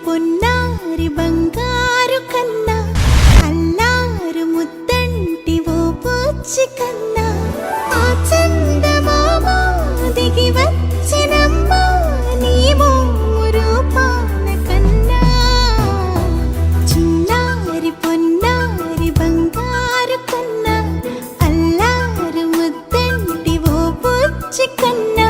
పొన్నారి బంగారు కన్నా అల్లారు ముద్దంటి ఓ పూచి కన్నా ఆ చందమామ దిగి వచ్చినమ్మ నీ రూపాల కన్నా చిన్నారి పొన్నారి బంగారు కన్నా అల్లారు ముద్దంటి ఓ పూచి కన్నా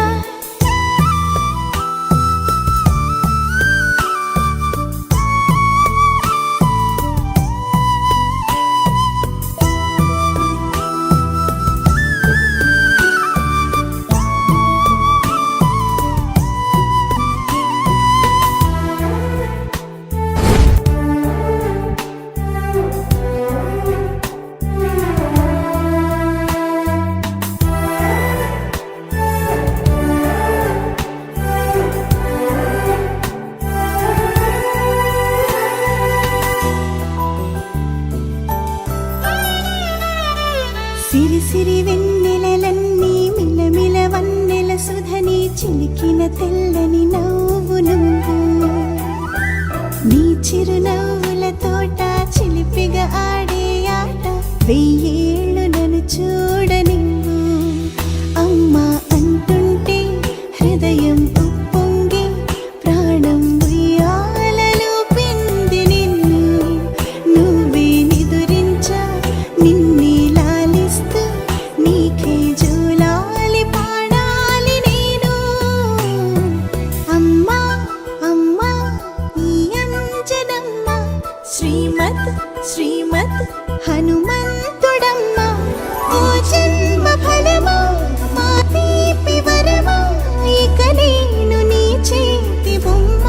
సిరి సిరి వెన్నెలలన్నీ మిలమిల వన్నెల సుధని చిలికిన తెల్లని నవ్వు నువ్వు నీ చిరునవ్వుల తోట చిలిపిగా ఆడే ఆట వెయ్యేళ్ళు నన్ను చూడ నువ్వు అమ్మా అంటుంటే హృదయం ఉప్పొంగి ప్రాణం ఉయ్యాలలో పిండి నిన్ను నువ్వే నిదురించా నిన్నే నీకే జూలాలి పాడాలి నేను అమ్మా అమ్మా ఈ అంజనమ్మ శ్రీమత్ శ్రీమత్ హనుమంతుడమ్మ ఓ జన్మ ఫలమా మా తీపి వరమా ఇక నేను నీ చేతి బొమ్మ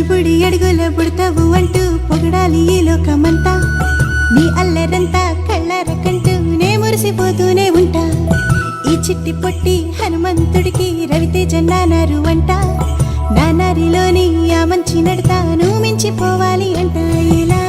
బుడి అడుగుల బుడతావు అంటూ పొగడాలి ఈ లోకమంతా నీ అల్లరంతా కళ్ళారకంటూ నే మురిసిపోతూనే ఉంటా ఈ చిట్టి పొట్టి హనుమంతుడికి రవితేజ నానారు అంట నానారిలోని ఆ మంచి నడతా నువ్వు మించిపోవాలి అంట ఇలా